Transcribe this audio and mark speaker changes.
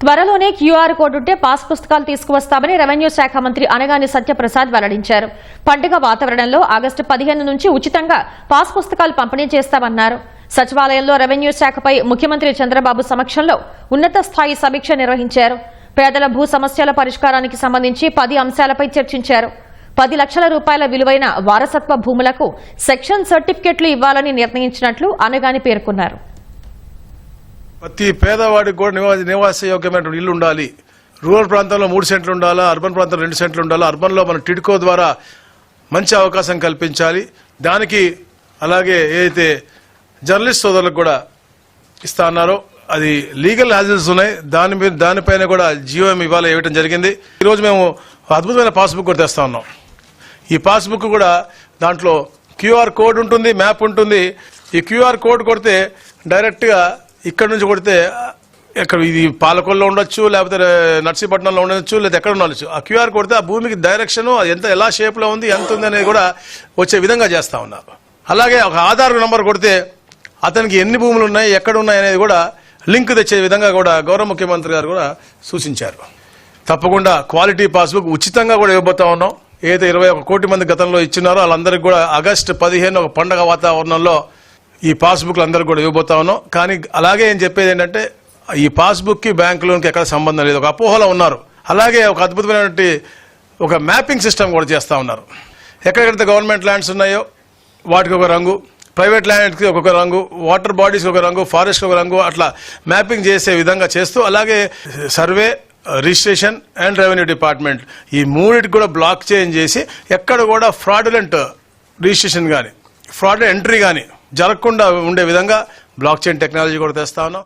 Speaker 1: త్వరలోనే QR code ఉంటే pass పుస్తకాలు తీసుకువస్తామని రెవెన్యూ శాఖ మంత్రి అనగాని సత్యప్రసాద్ వెల్లడించారు. పండుగ వాతావరణంలో ఆగస్టు 15 నుంచి ఉచితంగా పాస్ పుస్తకాలు పంపిణీ చేస్తామన్నారు. సచివాలయంలో రెవెన్యూ శాఖపై ముఖ్యమంత్రి చంద్రబాబు సమక్షంలో ఉన్నత స్థాయి సమీక్ష నిర్వహించారు. పేదల భూ సమస్యల పరిష్కారానికి సంబంధించి 10 అంశాలపై చర్చించారు. 10 లక్షల రూపాయల విలువైన వారసత్వ భూములకు సెక్షన్ సర్టిఫికెట్లు ఇవ్వాలని నిర్ణయించినట్లు అనగాని పేర్కొన్నారు.
Speaker 2: ప్రతి పేదవాడికి కూడా నివాసయోగ్యమైన ఇల్లు ఉండాలి. రూరల్ ప్రాంతంలో 3 సెంట్లు ఉండాలా, అర్బన్ ప్రాంతంలో 2 సెంట్లు ఉండాలా. అర్బన్లో మన టిడ్కో ద్వారా మంచి అవకాశం కల్పించాలి. దానికి అలాగే ఏదైతే జర్నలిస్ట్ సోదరులకు కూడా ఇస్తా అన్నారో అది లీగల్ హాజిల్స్ ఉన్నాయి, దానిపైన కూడా జియోఎం ఇవాళ ఇవ్వడం జరిగింది. ఈరోజు మేము అద్భుతమైన పాస్బుక్ కూడా తెస్తా ఉన్నాం. ఈ పాస్బుక్ కూడా దాంట్లో క్యూఆర్ కోడ్ ఉంటుంది, మ్యాప్ ఉంటుంది. ఈ క్యూఆర్ కోడ్ కొడితే డైరెక్ట్గా ఇక్కడ నుంచి కొడితే ఎక్కడ ఇది పాలకొల్లో ఉండొచ్చు, లేకపోతే నర్సీపట్నంలో ఉండొచ్చు, లేదా ఎక్కడ ఉండొచ్చు. ఆ క్యూఆర్ కొడితే ఆ భూమికి డైరెక్షన్ ఎంత ఎలా షేప్లో ఉంది, ఎంత ఉంది అనేది కూడా వచ్చే విధంగా చేస్తా ఉన్నారు. అలాగే ఒక ఆధార్ నంబర్ కొడితే అతనికి ఎన్ని భూములు ఉన్నాయి, ఎక్కడ ఉన్నాయి అనేది కూడా లింక్ తెచ్చే విధంగా కూడా గౌరవ ముఖ్యమంత్రి గారు కూడా సూచించారు. తప్పకుండా క్వాలిటీ పాస్బుక్ ఉచితంగా కూడా ఇవ్వబోతా ఉన్నాం. ఏదైతే 21 కోటి మంది గతంలో ఇచ్చినారో వాళ్ళందరికీ కూడా ఆగస్టు 15 ఒక పండుగ వాతావరణంలో ఈ పాస్బుక్లు అందరికీ కూడా ఇవ్వబోతా ఉన్నాం. కానీ అలాగే ఏం చెప్పేది ఏంటంటే ఈ పాస్బుక్కి బ్యాంకు లోన్కి ఎక్కడ సంబంధం లేదు, ఒక అపోహలో ఉన్నారు. అలాగే ఒక అద్భుతమైనటువంటి ఒక మ్యాపింగ్ సిస్టమ్ కూడా చేస్తూ ఉన్నారు. ఎక్కడెక్కడైతే గవర్నమెంట్ ల్యాండ్స్ ఉన్నాయో వాటికి ఒక రంగు, ప్రైవేట్ ల్యాండ్కి ఒక్కొక్క రంగు, వాటర్ బాడీస్కి ఒక రంగు, ఫారెస్ట్కి ఒక రంగు, అట్లా మ్యాపింగ్ చేసే విధంగా చేస్తూ అలాగే survey, registration and revenue department ఈ మూడింటికి కూడా బ్లాక్ చేంజ్ చేసి ఎక్కడ కూడా ఫ్రాడులెంట్ రిజిస్ట్రేషన్ కానీ ఫ్రాడ్ ఎంట్రీ కానీ జరగకుండా ఉండే విధంగా బ్లాక్ చైన్ టెక్నాలజీ కూడా తెస్తా ఉన్నాం.